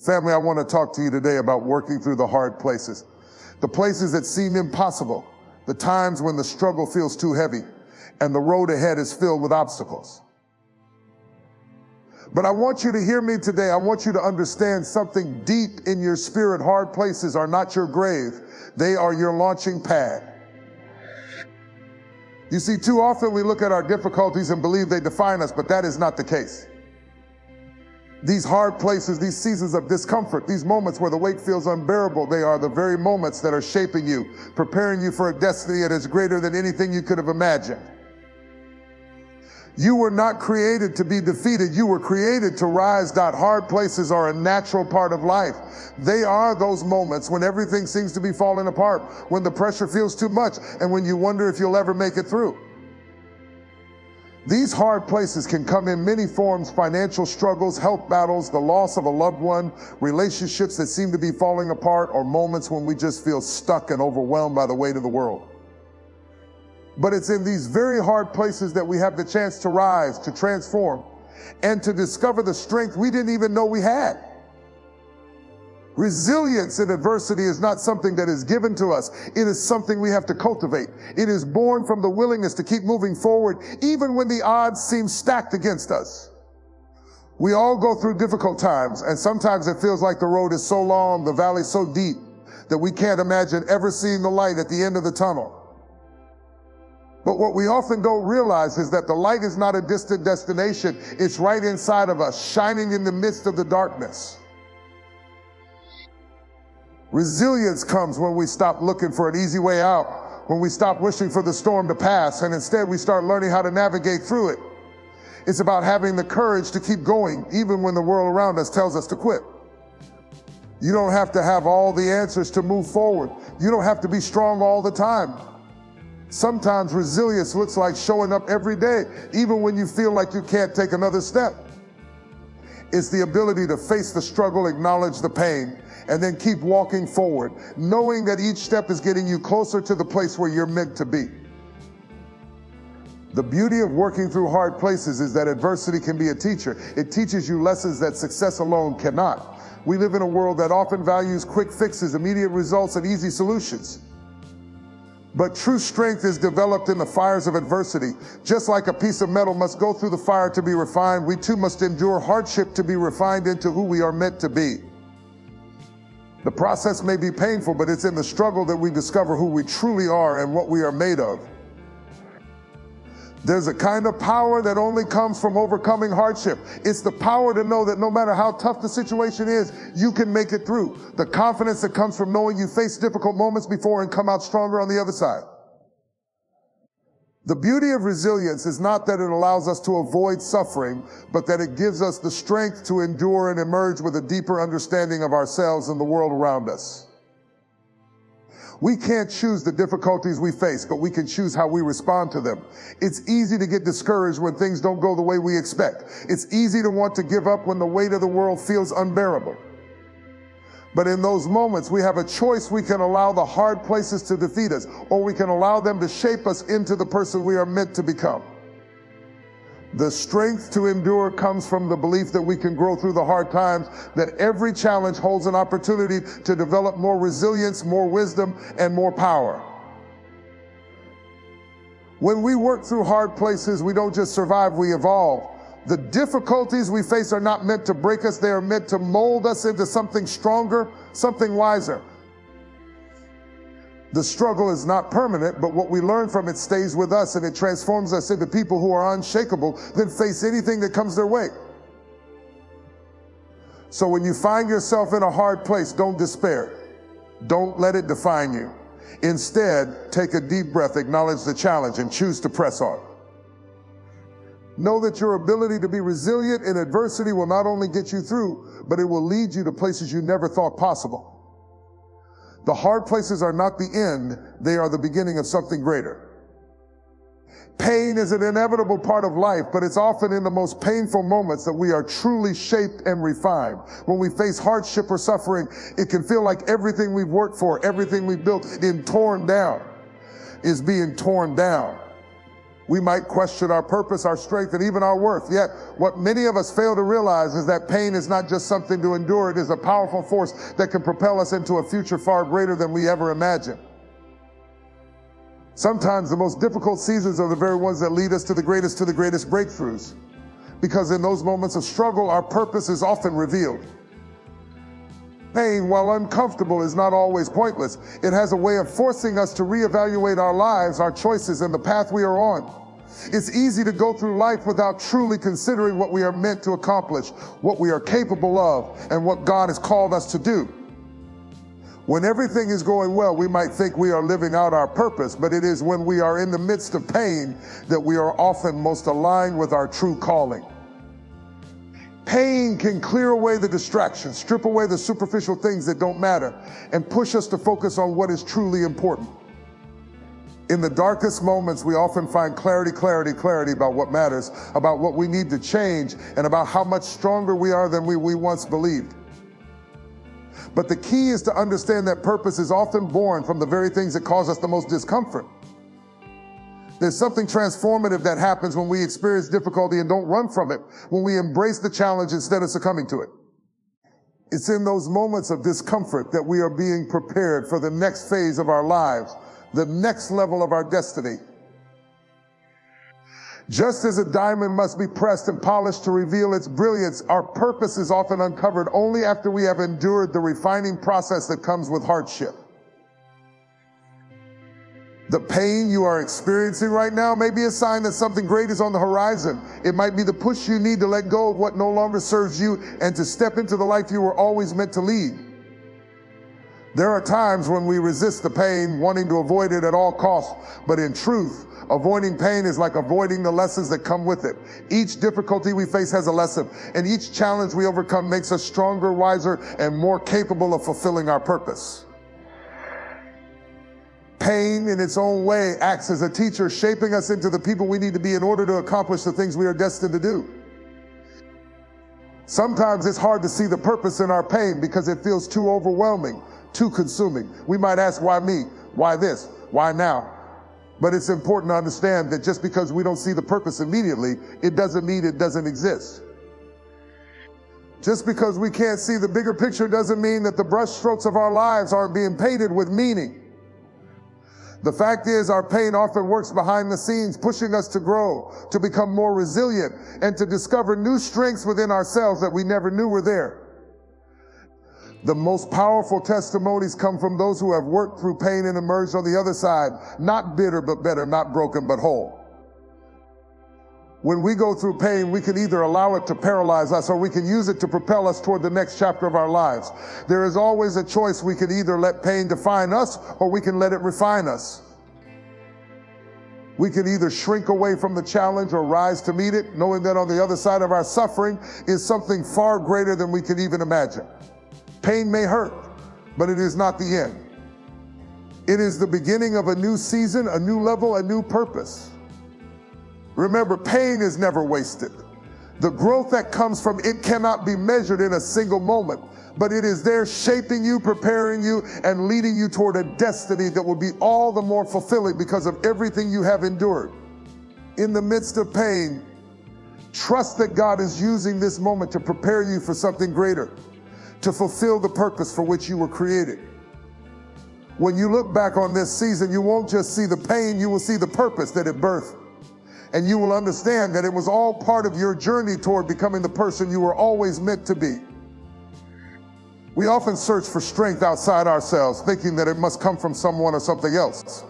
Family, I want to talk to you today about working through the hard places. The places that seem impossible, the times when the struggle feels too heavy, and the road ahead is filled with obstacles. But I want you to hear me today. I want you to understand something deep in your spirit. Hard places are not your grave. They are your launching pad. You see, too often we look at our difficulties and believe they define us, but that is not the case. These hard places, these seasons of discomfort, these moments where the weight feels unbearable, they are the very moments that are shaping you, preparing you for a destiny that is greater than anything you could have imagined. You were not created to be defeated. You were created to rise. Hard places are a natural part of life. They are those moments when everything seems to be falling apart, when the pressure feels too much, and when you wonder if you'll ever make it through. These hard places can come in many forms: financial struggles, health battles, the loss of a loved one, relationships that seem to be falling apart, or moments when we just feel stuck and overwhelmed by the weight of the world. But it's in these very hard places that we have the chance to rise, to transform, and to discover the strength we didn't even know we had. Resilience in adversity is not something that is given to us. It is something we have to cultivate. It is born from the willingness to keep moving forward, even when the odds seem stacked against us. We all go through difficult times, and sometimes it feels like the road is so long, the valley so deep, that we can't imagine ever seeing the light at the end of the tunnel. But what we often don't realize is that the light is not a distant destination. It's right inside of us, shining in the midst of the darkness. Resilience comes when we stop looking for an easy way out, when we stop wishing for the storm to pass, and instead we start learning how to navigate through it. It's about having the courage to keep going, even when the world around us tells us to quit. You don't have to have all the answers to move forward. You don't have to be strong all the time. Sometimes resilience looks like showing up every day, even when you feel like you can't take another step. It's the ability to face the struggle, acknowledge the pain, and then keep walking forward, knowing that each step is getting you closer to the place where you're meant to be. The beauty of working through hard places is that adversity can be a teacher. It teaches you lessons that success alone cannot. We live in a world that often values quick fixes, immediate results, and easy solutions. But true strength is developed in the fires of adversity. Just like a piece of metal must go through the fire to be refined, we too must endure hardship to be refined into who we are meant to be. The process may be painful, but it's in the struggle that we discover who we truly are and what we are made of. There's a kind of power that only comes from overcoming hardship. It's the power to know that no matter how tough the situation is, you can make it through. The confidence that comes from knowing you faced difficult moments before and come out stronger on the other side. The beauty of resilience is not that it allows us to avoid suffering, but that it gives us the strength to endure and emerge with a deeper understanding of ourselves and the world around us. We can't choose the difficulties we face, but we can choose how we respond to them. It's easy to get discouraged when things don't go the way we expect. It's easy to want to give up when the weight of the world feels unbearable. But in those moments, we have a choice. We can allow the hard places to defeat us, or we can allow them to shape us into the person we are meant to become. The strength to endure comes from the belief that we can grow through the hard times, that every challenge holds an opportunity to develop more resilience, more wisdom, and more power. When we work through hard places, we don't just survive, we evolve. The difficulties we face are not meant to break us. They are meant to mold us into something stronger, something wiser. The struggle is not permanent, but what we learn from it stays with us, and it transforms us into people who are unshakable, then face anything that comes their way. So when you find yourself in a hard place, don't despair. Don't let it define you. Instead, take a deep breath, acknowledge the challenge, and choose to press on. Know that your ability to be resilient in adversity will not only get you through, but it will lead you to places you never thought possible. The hard places are not the end, they are the beginning of something greater. Pain is an inevitable part of life, but it's often in the most painful moments that we are truly shaped and refined. When we face hardship or suffering, it can feel like everything we've worked for, everything we've built, is being torn down. We might question our purpose, our strength, and even our worth. Yet, what many of us fail to realize is that pain is not just something to endure. It is a powerful force that can propel us into a future far greater than we ever imagined. Sometimes the most difficult seasons are the very ones that lead us to the greatest breakthroughs. Because in those moments of struggle, our purpose is often revealed. Pain, while uncomfortable, is not always pointless. It has a way of forcing us to reevaluate our lives, our choices, and the path we are on. It's easy to go through life without truly considering what we are meant to accomplish, what we are capable of, and what God has called us to do. When everything is going well, we might think we are living out our purpose, but it is when we are in the midst of pain that we are often most aligned with our true calling. Pain can clear away the distractions, strip away the superficial things that don't matter, and push us to focus on what is truly important. In the darkest moments, we often find clarity about what matters, about what we need to change, and about how much stronger we are than we once believed. But the key is to understand that purpose is often born from the very things that cause us the most discomfort. There's something transformative that happens when we experience difficulty and don't run from it, when we embrace the challenge instead of succumbing to it. It's in those moments of discomfort that we are being prepared for the next phase of our lives, the next level of our destiny. Just as a diamond must be pressed and polished to reveal its brilliance, our purpose is often uncovered only after we have endured the refining process that comes with hardship. The pain you are experiencing right now may be a sign that something great is on the horizon. It might be the push you need to let go of what no longer serves you and to step into the life you were always meant to lead. There are times when we resist the pain, wanting to avoid it at all costs, but in truth, avoiding pain is like avoiding the lessons that come with it. Each difficulty we face has a lesson, and each challenge we overcome makes us stronger, wiser, and more capable of fulfilling our purpose. Pain, in its own way, acts as a teacher, shaping us into the people we need to be in order to accomplish the things we are destined to do. Sometimes it's hard to see the purpose in our pain because it feels too overwhelming, too consuming. We might ask, why me? Why this? Why now? But it's important to understand that just because we don't see the purpose immediately, it doesn't mean it doesn't exist. Just because we can't see the bigger picture doesn't mean that the brushstrokes of our lives aren't being painted with meaning. The fact is, our pain often works behind the scenes, pushing us to grow, to become more resilient, and to discover new strengths within ourselves that we never knew were there. The most powerful testimonies come from those who have worked through pain and emerged on the other side, not bitter but better, not broken but whole. When we go through pain, we can either allow it to paralyze us or we can use it to propel us toward the next chapter of our lives. There is always a choice. We can either let pain define us or we can let it refine us. We can either shrink away from the challenge or rise to meet it, knowing that on the other side of our suffering is something far greater than we can even imagine. Pain may hurt, but it is not the end. It is the beginning of a new season, a new level, a new purpose. Remember, pain is never wasted. The growth that comes from it cannot be measured in a single moment, but it is there shaping you, preparing you, and leading you toward a destiny that will be all the more fulfilling because of everything you have endured. In the midst of pain, trust that God is using this moment to prepare you for something greater, to fulfill the purpose for which you were created. When you look back on this season, you won't just see the pain, you will see the purpose that it birthed. And you will understand that it was all part of your journey toward becoming the person you were always meant to be. We often search for strength outside ourselves, thinking that it must come from someone or something else.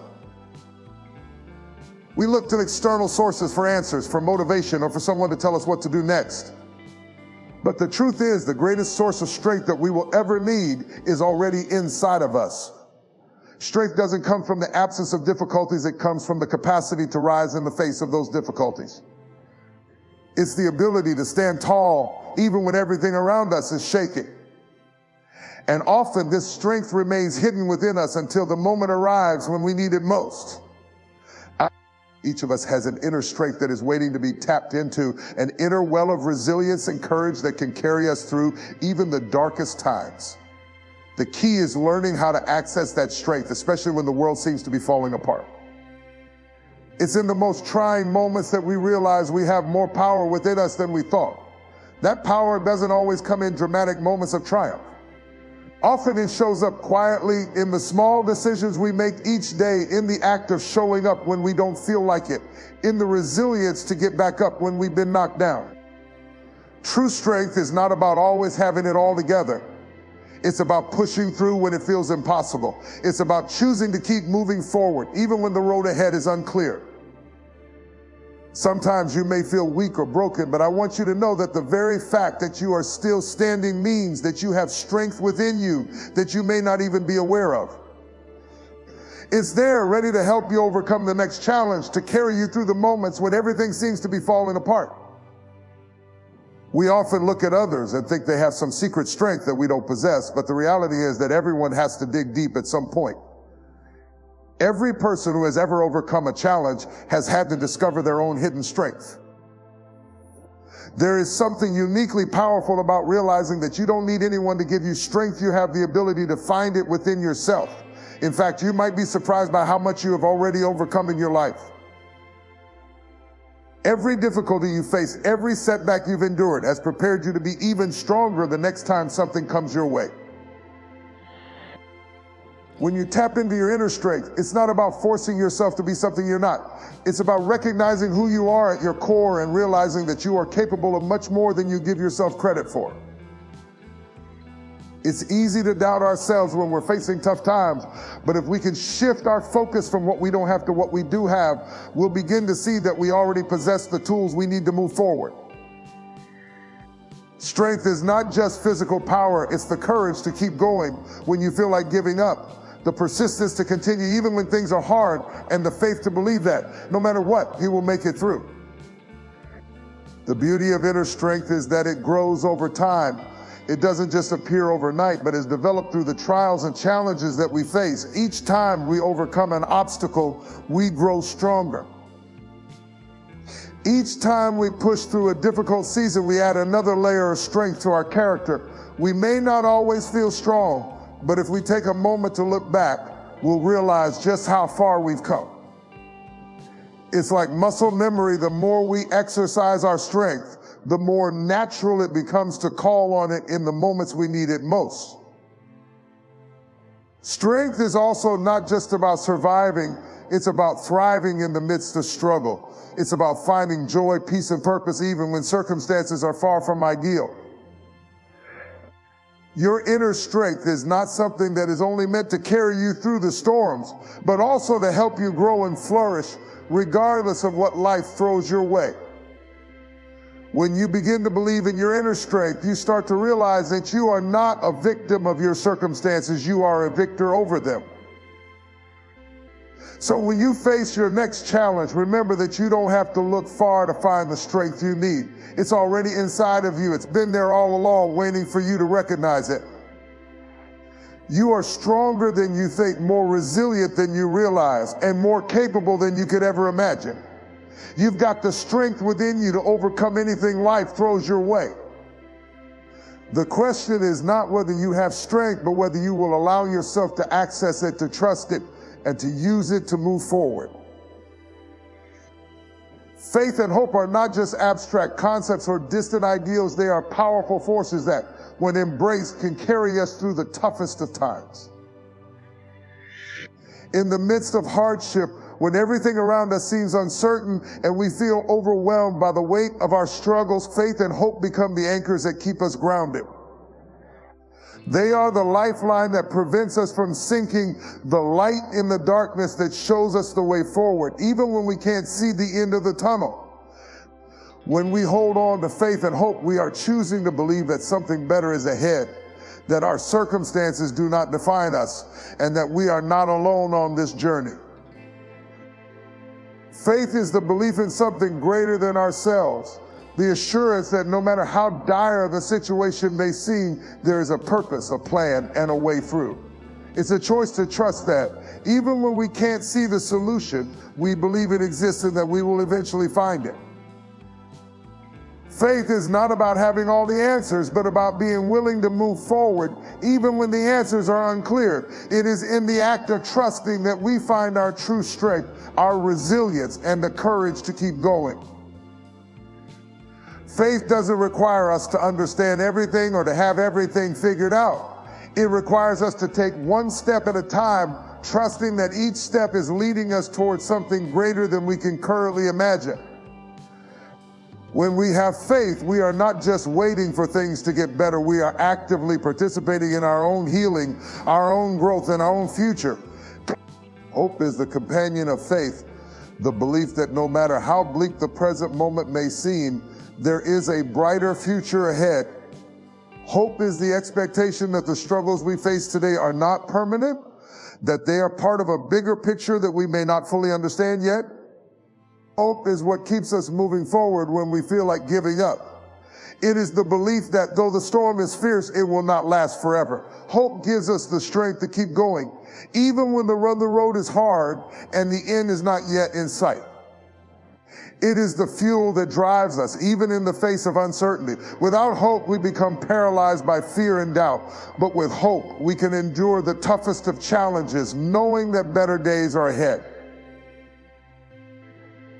We look to external sources for answers, for motivation, or for someone to tell us what to do next. But the truth is, the greatest source of strength that we will ever need is already inside of us. Strength doesn't come from the absence of difficulties, it comes from the capacity to rise in the face of those difficulties. It's the ability to stand tall even when everything around us is shaking. And often this strength remains hidden within us until the moment arrives when we need it most. Each of us has an inner strength that is waiting to be tapped into, an inner well of resilience and courage that can carry us through even the darkest times. The key is learning how to access that strength, especially when the world seems to be falling apart. It's in the most trying moments that we realize we have more power within us than we thought. That power doesn't always come in dramatic moments of triumph. Often it shows up quietly in the small decisions we make each day, in the act of showing up when we don't feel like it, in the resilience to get back up when we've been knocked down. True strength is not about always having it all together. It's about pushing through when it feels impossible. It's about choosing to keep moving forward, even when the road ahead is unclear. Sometimes you may feel weak or broken, but I want you to know that the very fact that you are still standing means that you have strength within you that you may not even be aware of. It's there, ready to help you overcome the next challenge, to carry you through the moments when everything seems to be falling apart. We often look at others and think they have some secret strength that we don't possess, but the reality is that everyone has to dig deep at some point. Every person who has ever overcome a challenge has had to discover their own hidden strength. There is something uniquely powerful about realizing that you don't need anyone to give you strength. You have the ability to find it within yourself. In fact, you might be surprised by how much you have already overcome in your life. Every difficulty you face, every setback you've endured has prepared you to be even stronger the next time something comes your way. When you tap into your inner strength, it's not about forcing yourself to be something you're not. It's about recognizing who you are at your core and realizing that you are capable of much more than you give yourself credit for. It's easy to doubt ourselves when we're facing tough times, but if we can shift our focus from what we don't have to what we do have, we'll begin to see that we already possess the tools we need to move forward. Strength is not just physical power, it's the courage to keep going when you feel like giving up. The persistence to continue even when things are hard, and the faith to believe that no matter what, He will make it through. The beauty of inner strength is that it grows over time. It doesn't just appear overnight, but is developed through the trials and challenges that we face. Each time we overcome an obstacle, we grow stronger. Each time we push through a difficult season, we add another layer of strength to our character. We may not always feel strong, but if we take a moment to look back, we'll realize just how far we've come. It's like muscle memory. The more we exercise our strength, the more natural it becomes to call on it in the moments we need it most. Strength is also not just about surviving, it's about thriving in the midst of struggle. It's about finding joy, peace, and purpose even when circumstances are far from ideal. Your inner strength is not something that is only meant to carry you through the storms, but also to help you grow and flourish regardless of what life throws your way. When you begin to believe in your inner strength, you start to realize that you are not a victim of your circumstances, you are a victor over them. So when you face your next challenge, remember that you don't have to look far to find the strength you need. It's already inside of you. It's been there all along, waiting for you to recognize it. You are stronger than you think, more resilient than you realize, and more capable than you could ever imagine. You've got the strength within you to overcome anything life throws your way. The question is not whether you have strength, but whether you will allow yourself to access it, to trust it, and to use it to move forward. Faith and hope are not just abstract concepts or distant ideals. They are powerful forces that, when embraced, can carry us through the toughest of times. In the midst of hardship, when everything around us seems uncertain and we feel overwhelmed by the weight of our struggles, faith and hope become the anchors that keep us grounded. They are the lifeline that prevents us from sinking, the light in the darkness that shows us the way forward, even when we can't see the end of the tunnel. When we hold on to faith and hope, we are choosing to believe that something better is ahead, that our circumstances do not define us, and that we are not alone on this journey. Faith is the belief in something greater than ourselves, the assurance that no matter how dire the situation may seem, there is a purpose, a plan, and a way through. It's a choice to trust that even when we can't see the solution, we believe it exists and that we will eventually find it. Faith is not about having all the answers, but about being willing to move forward even when the answers are unclear. It is in the act of trusting that we find our true strength, our resilience, and the courage to keep going. Faith doesn't require us to understand everything or to have everything figured out. It requires us to take one step at a time, trusting that each step is leading us towards something greater than we can currently imagine. When we have faith, we are not just waiting for things to get better. We are actively participating in our own healing, our own growth, and our own future. Hope is the companion of faith, the belief that no matter how bleak the present moment may seem, there is a brighter future ahead. Hope is the expectation that the struggles we face today are not permanent, that they are part of a bigger picture that we may not fully understand yet. Hope is what keeps us moving forward when we feel like giving up. It is the belief that though the storm is fierce, it will not last forever. Hope gives us the strength to keep going, even when the road is hard and the end is not yet in sight. It is the fuel that drives us, even in the face of uncertainty. Without hope, we become paralyzed by fear and doubt. But with hope, we can endure the toughest of challenges, knowing that better days are ahead.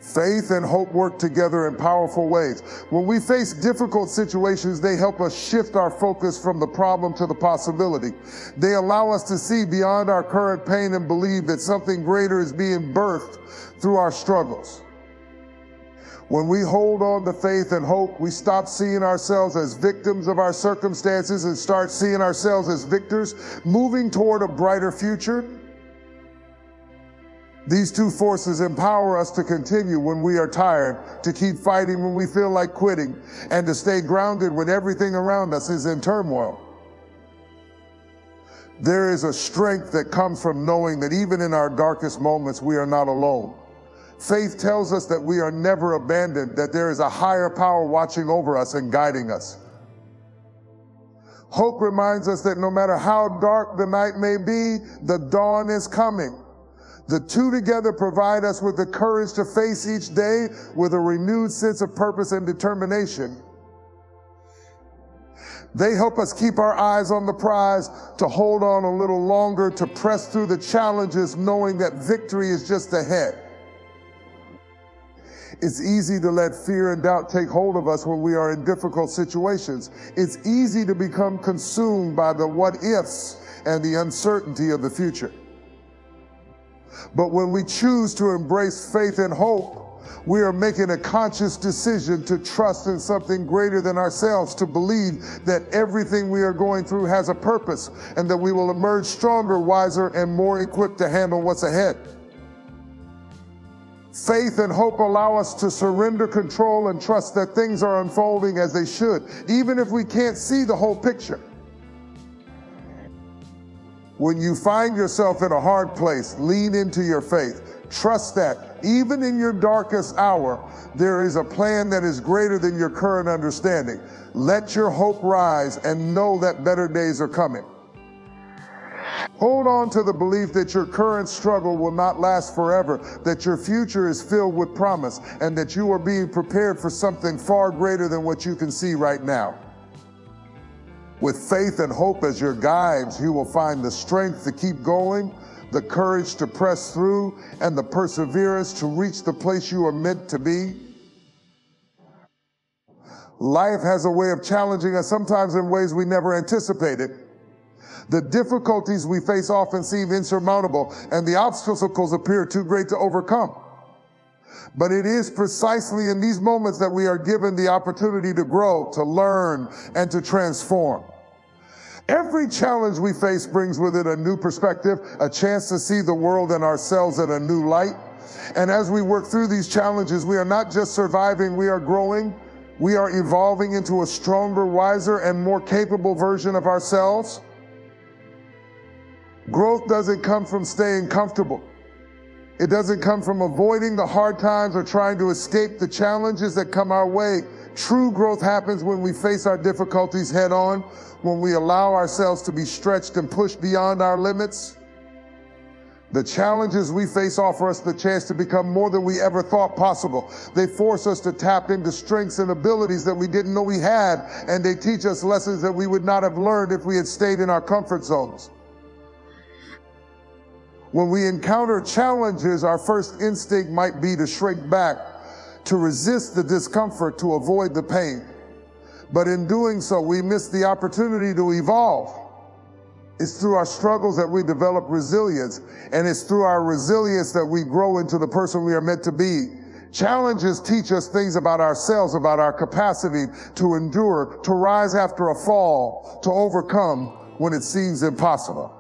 Faith and hope work together in powerful ways. When we face difficult situations, they help us shift our focus from the problem to the possibility. They allow us to see beyond our current pain and believe that something greater is being birthed through our struggles. When we hold on to faith and hope, we stop seeing ourselves as victims of our circumstances and start seeing ourselves as victors, moving toward a brighter future. These two forces empower us to continue when we are tired, to keep fighting when we feel like quitting, and to stay grounded when everything around us is in turmoil. There is a strength that comes from knowing that even in our darkest moments, we are not alone. Faith tells us that we are never abandoned, that there is a higher power watching over us and guiding us. Hope reminds us that no matter how dark the night may be, the dawn is coming. The two together provide us with the courage to face each day with a renewed sense of purpose and determination. They help us keep our eyes on the prize, to hold on a little longer, to press through the challenges, knowing that victory is just ahead. It's easy to let fear and doubt take hold of us when we are in difficult situations. It's easy to become consumed by the what-ifs and the uncertainty of the future. But when we choose to embrace faith and hope, we are making a conscious decision to trust in something greater than ourselves, to believe that everything we are going through has a purpose and that we will emerge stronger, wiser, and more equipped to handle what's ahead. Faith and hope allow us to surrender control and trust that things are unfolding as they should, even if we can't see the whole picture. When you find yourself in a hard place, lean into your faith. Trust that even in your darkest hour, there is a plan that is greater than your current understanding. Let your hope rise and know that better days are coming. Hold on to the belief that your current struggle will not last forever, that your future is filled with promise, and that you are being prepared for something far greater than what you can see right now. With faith and hope as your guides, you will find the strength to keep going, the courage to press through, and the perseverance to reach the place you are meant to be. Life has a way of challenging us, sometimes in ways we never anticipated. The difficulties we face often seem insurmountable, and the obstacles appear too great to overcome. But it is precisely in these moments that we are given the opportunity to grow, to learn, and to transform. Every challenge we face brings with it a new perspective, a chance to see the world and ourselves in a new light. And as we work through these challenges, we are not just surviving, we are growing. We are evolving into a stronger, wiser, and more capable version of ourselves. Growth doesn't come from staying comfortable. It doesn't come from avoiding the hard times or trying to escape the challenges that come our way. True growth happens when we face our difficulties head on, when we allow ourselves to be stretched and pushed beyond our limits. The challenges we face offer us the chance to become more than we ever thought possible. They force us to tap into strengths and abilities that we didn't know we had, and they teach us lessons that we would not have learned if we had stayed in our comfort zones. When we encounter challenges, our first instinct might be to shrink back, to resist the discomfort, to avoid the pain. But in doing so, we miss the opportunity to evolve. It's through our struggles that we develop resilience, and it's through our resilience that we grow into the person we are meant to be. Challenges teach us things about ourselves, about our capacity to endure, to rise after a fall, to overcome when it seems impossible.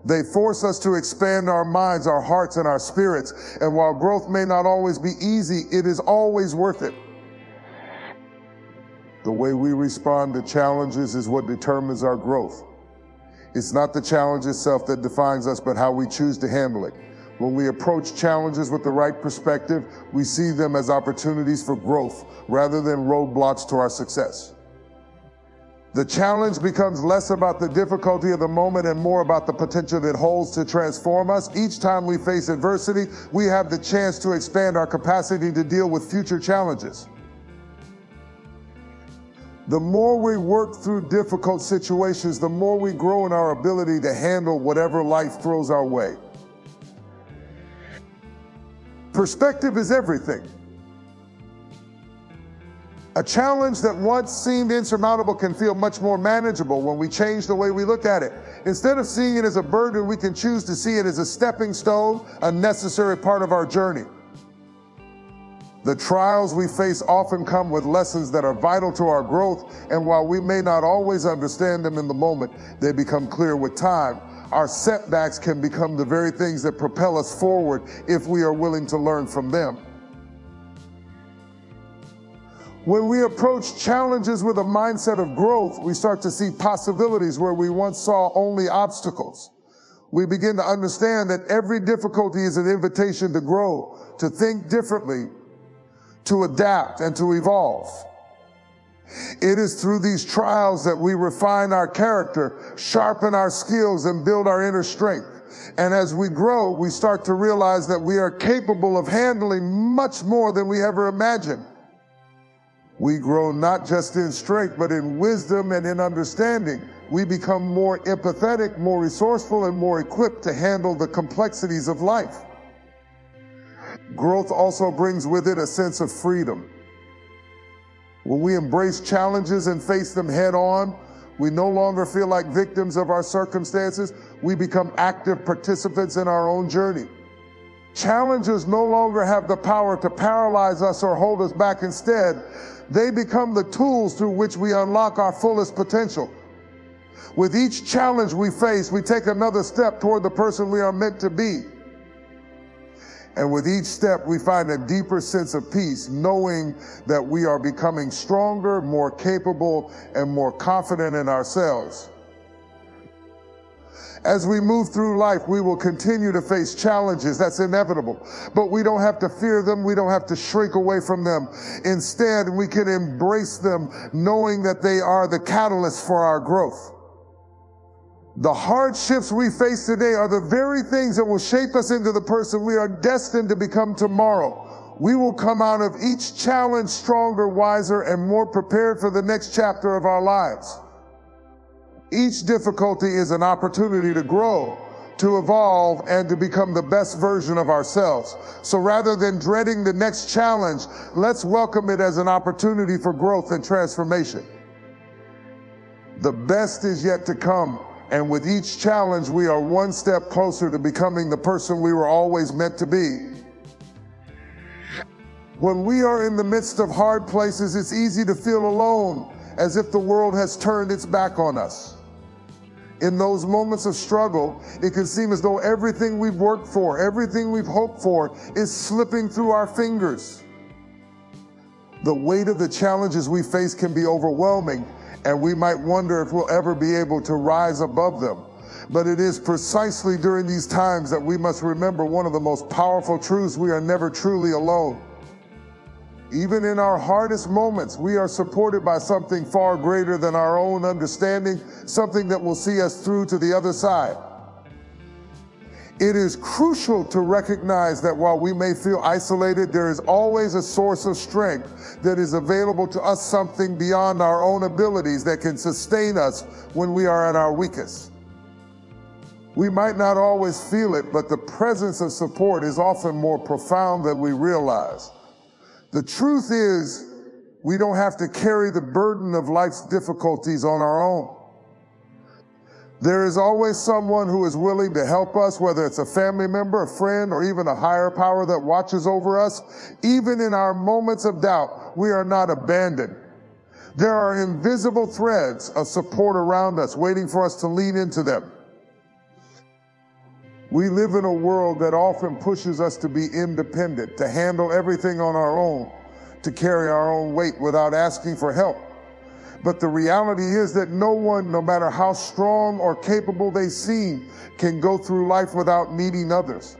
They force us to expand our minds, our hearts, and our spirits. And while growth may not always be easy, it is always worth it. The way we respond to challenges is what determines our growth. It's not the challenge itself that defines us, but how we choose to handle it. When we approach challenges with the right perspective, we see them as opportunities for growth rather than roadblocks to our success. The challenge becomes less about the difficulty of the moment and more about the potential it holds to transform us. Each time we face adversity, we have the chance to expand our capacity to deal with future challenges. The more we work through difficult situations, the more we grow in our ability to handle whatever life throws our way. Perspective is everything. A challenge that once seemed insurmountable can feel much more manageable when we change the way we look at it. Instead of seeing it as a burden, we can choose to see it as a stepping stone, a necessary part of our journey. The trials we face often come with lessons that are vital to our growth, and while we may not always understand them in the moment, they become clear with time. Our setbacks can become the very things that propel us forward if we are willing to learn from them. When we approach challenges with a mindset of growth, we start to see possibilities where we once saw only obstacles. We begin to understand that every difficulty is an invitation to grow, to think differently, to adapt, and to evolve. It is through these trials that we refine our character, sharpen our skills, and build our inner strength. And as we grow, we start to realize that we are capable of handling much more than we ever imagined. We grow not just in strength, but in wisdom and in understanding. We become more empathetic, more resourceful, and more equipped to handle the complexities of life. Growth also brings with it a sense of freedom. When we embrace challenges and face them head on, we no longer feel like victims of our circumstances. We become active participants in our own journey. Challenges no longer have the power to paralyze us or hold us back. Instead, they become the tools through which we unlock our fullest potential. With each challenge we face, we take another step toward the person we are meant to be. And with each step, we find a deeper sense of peace, knowing that we are becoming stronger, more capable, and more confident in ourselves. As we move through life, we will continue to face challenges. That's inevitable. But we don't have to fear them. We don't have to shrink away from them. Instead, we can embrace them, knowing that they are the catalyst for our growth. The hardships we face today are the very things that will shape us into the person we are destined to become tomorrow. We will come out of each challenge stronger, wiser, and more prepared for the next chapter of our lives. Each difficulty is an opportunity to grow, to evolve, and to become the best version of ourselves. So rather than dreading the next challenge, let's welcome it as an opportunity for growth and transformation. The best is yet to come, and with each challenge, we are one step closer to becoming the person we were always meant to be. When we are in the midst of hard places, it's easy to feel alone, as if the world has turned its back on us. In those moments of struggle, it can seem as though everything we've worked for, everything we've hoped for, is slipping through our fingers. The weight of the challenges we face can be overwhelming, and we might wonder if we'll ever be able to rise above them. But it is precisely during these times that we must remember one of the most powerful truths: we are never truly alone. Even in our hardest moments, we are supported by something far greater than our own understanding, something that will see us through to the other side. It is crucial to recognize that while we may feel isolated, there is always a source of strength that is available to us, something beyond our own abilities that can sustain us when we are at our weakest. We might not always feel it, but the presence of support is often more profound than we realize. The truth is, we don't have to carry the burden of life's difficulties on our own. There is always someone who is willing to help us, whether it's a family member, a friend, or even a higher power that watches over us. Even in our moments of doubt, we are not abandoned. There are invisible threads of support around us, waiting for us to lean into them. We live in a world that often pushes us to be independent, to handle everything on our own, to carry our own weight without asking for help. But the reality is that no one, no matter how strong or capable they seem, can go through life without needing others.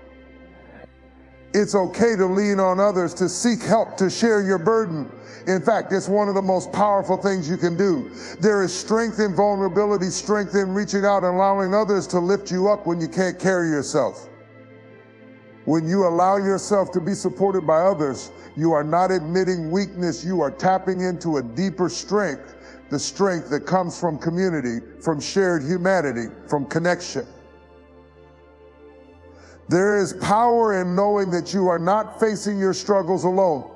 It's okay to lean on others, to seek help, to share your burden. In fact, it's one of the most powerful things you can do. There is strength in vulnerability, strength in reaching out and allowing others to lift you up when you can't carry yourself. When you allow yourself to be supported by others, you are not admitting weakness, you are tapping into a deeper strength, the strength that comes from community, from shared humanity, from connection. There is power in knowing that you are not facing your struggles alone.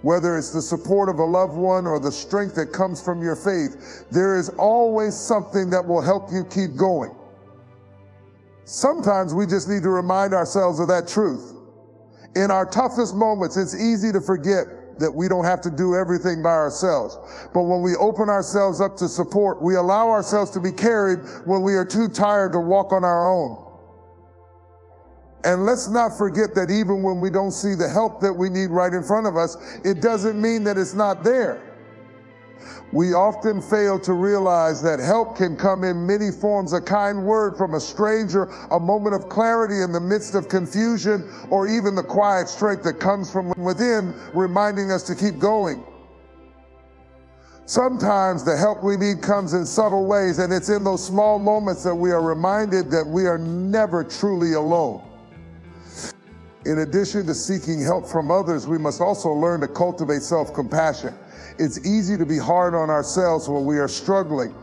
Whether it's the support of a loved one or the strength that comes from your faith, there is always something that will help you keep going. Sometimes we just need to remind ourselves of that truth. In our toughest moments, it's easy to forget that we don't have to do everything by ourselves. But when we open ourselves up to support, we allow ourselves to be carried when we are too tired to walk on our own. And let's not forget that even when we don't see the help that we need right in front of us, it doesn't mean that it's not there. We often fail to realize that help can come in many forms: a kind word from a stranger, a moment of clarity in the midst of confusion, or even the quiet strength that comes from within, reminding us to keep going. Sometimes the help we need comes in subtle ways, and it's in those small moments that we are reminded that we are never truly alone. In addition to seeking help from others, we must also learn to cultivate self-compassion. It's easy to be hard on ourselves when we are struggling,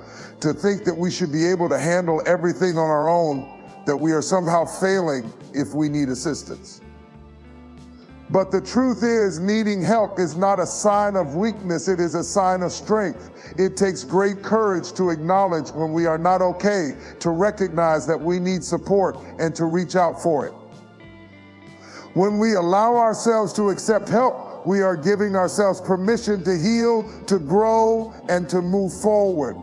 to think that we should be able to handle everything on our own, that we are somehow failing if we need assistance. But the truth is, needing help is not a sign of weakness, it is a sign of strength. It takes great courage to acknowledge when we are not okay, to recognize that we need support, and to reach out for it. When we allow ourselves to accept help, we are giving ourselves permission to heal, to grow, and to move forward.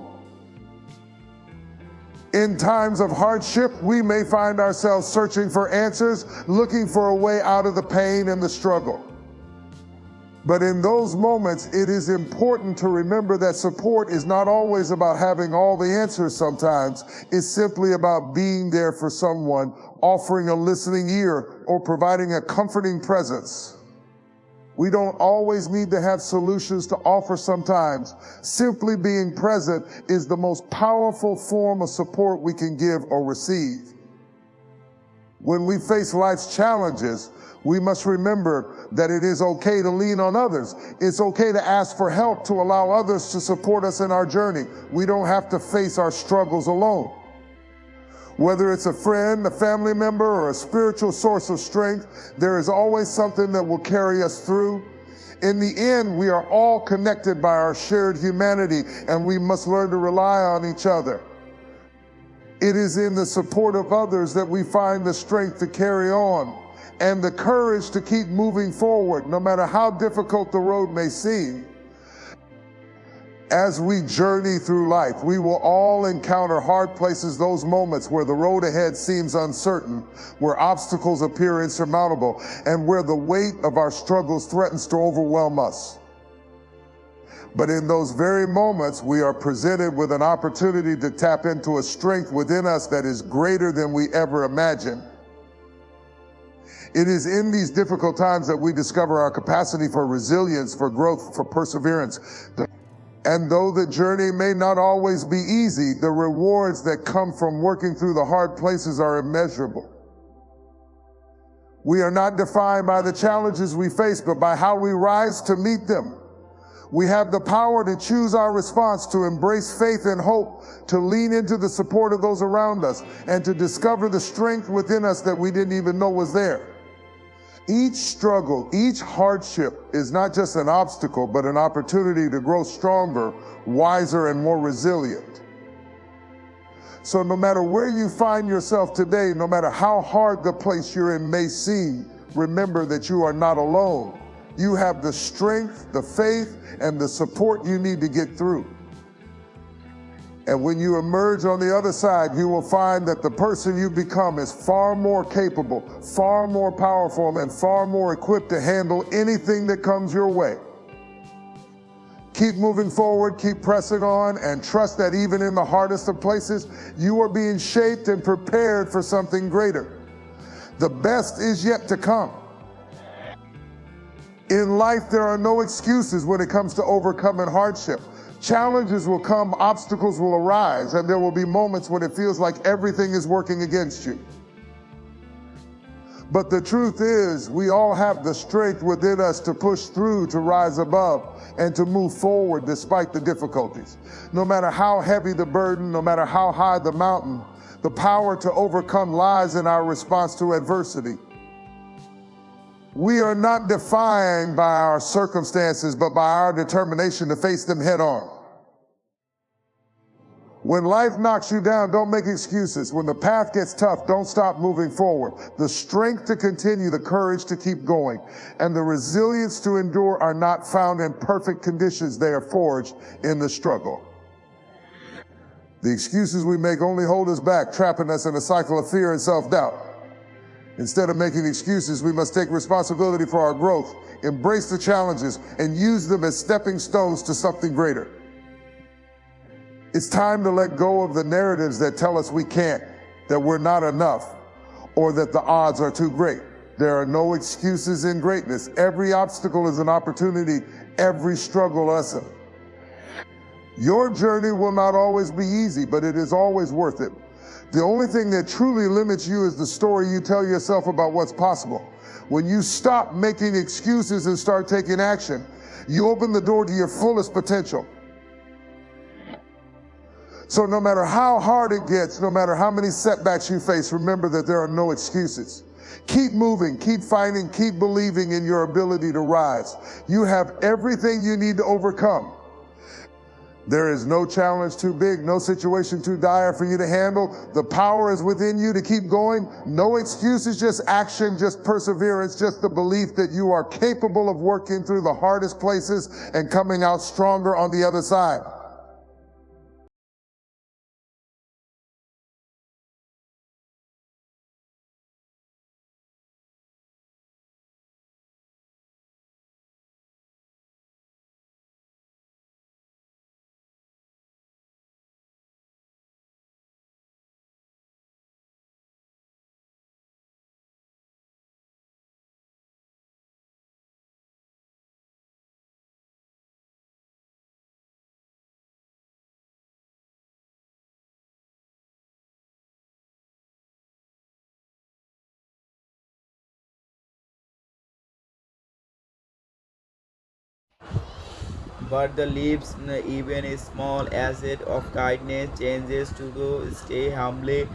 In times of hardship, we may find ourselves searching for answers, looking for a way out of the pain and the struggle. But in those moments, it is important to remember that support is not always about having all the answers. Sometimes it's simply about being there for someone, offering a listening ear, or providing a comforting presence. We don't always need to have solutions to offer sometimes. Simply being present is the most powerful form of support we can give or receive. When we face life's challenges, we must remember that it is okay to lean on others. It's okay to ask for help, to allow others to support us in our journey. We don't have to face our struggles alone. Whether it's a friend, a family member, or a spiritual source of strength, there is always something that will carry us through. In the end, we are all connected by our shared humanity, and we must learn to rely on each other. It is in the support of others that we find the strength to carry on and the courage to keep moving forward, no matter how difficult the road may seem. As we journey through life, we will all encounter hard places, those moments where the road ahead seems uncertain, where obstacles appear insurmountable, and where the weight of our struggles threatens to overwhelm us. But in those very moments, we are presented with an opportunity to tap into a strength within us that is greater than we ever imagined. It is in these difficult times that we discover our capacity for resilience, for growth, for perseverance. And though the journey may not always be easy, the rewards that come from working through the hard places are immeasurable. We are not defined by the challenges we face, but by how we rise to meet them. We have the power to choose our response, to embrace faith and hope, to lean into the support of those around us, and to discover the strength within us that we didn't even know was there. Each struggle, each hardship is not just an obstacle, but an opportunity to grow stronger, wiser, and more resilient. So no matter where you find yourself today, no matter how hard the place you're in may seem, remember that you are not alone. You have the strength, the faith, and the support you need to get through. And when you emerge on the other side, you will find that the person you become is far more capable, far more powerful, and far more equipped to handle anything that comes your way. Keep moving forward, keep pressing on, and trust that even in the hardest of places, you are being shaped and prepared for something greater. The best is yet to come. In life, there are no excuses when it comes to overcoming hardship. Challenges will come, obstacles will arise, and there will be moments when it feels like everything is working against you. But the truth is, we all have the strength within us to push through, to rise above, and to move forward despite the difficulties. No matter how heavy the burden, no matter how high the mountain, the power to overcome lies in our response to adversity. We are not defined by our circumstances, but by our determination to face them head on. When life knocks you down, don't make excuses. When the path gets tough, don't stop moving forward. The strength to continue, the courage to keep going, and the resilience to endure are not found in perfect conditions. They are forged in the struggle. The excuses we make only hold us back, trapping us in a cycle of fear and self-doubt. Instead of making excuses, we must take responsibility for our growth, embrace the challenges, and use them as stepping stones to something greater. It's time to let go of the narratives that tell us we can't, that we're not enough, or that the odds are too great. There are no excuses in greatness. Every obstacle is an opportunity, every struggle a lesson. Your journey will not always be easy, but it is always worth it. The only thing that truly limits you is the story you tell yourself about what's possible. When you stop making excuses and start taking action, you open the door to your fullest potential. So no matter how hard it gets, no matter how many setbacks you face, remember that there are no excuses. Keep moving, keep fighting, keep believing in your ability to rise. You have everything you need to overcome. There is no challenge too big, no situation too dire for you to handle. The power is within you to keep going. No excuses, just action, just perseverance, just the belief that you are capable of working through the hardest places and coming out stronger on the other side. But the leaves, even a small asset of kindness, changes to go stay humbly.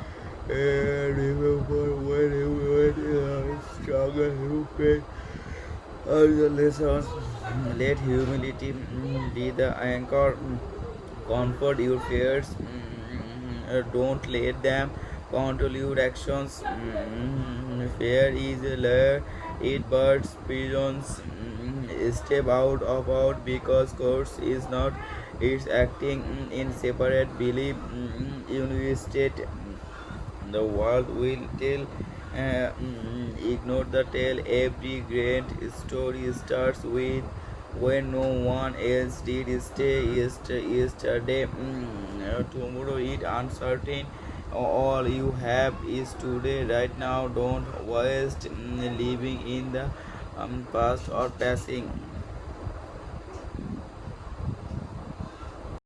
Remember when everyone struggle you face all the lessons. Let humility be the anchor. Comfort your fears. Don't let them control your actions. Fear is a layer. It birds pigeons. Step out because course is not. It's acting in separate belief. You state the world will tell. Ignore the tale. Every great story starts with when no one else did stay yesterday. Tomorrow is uncertain. All you have is today, right now. Don't waste living in the past or passing.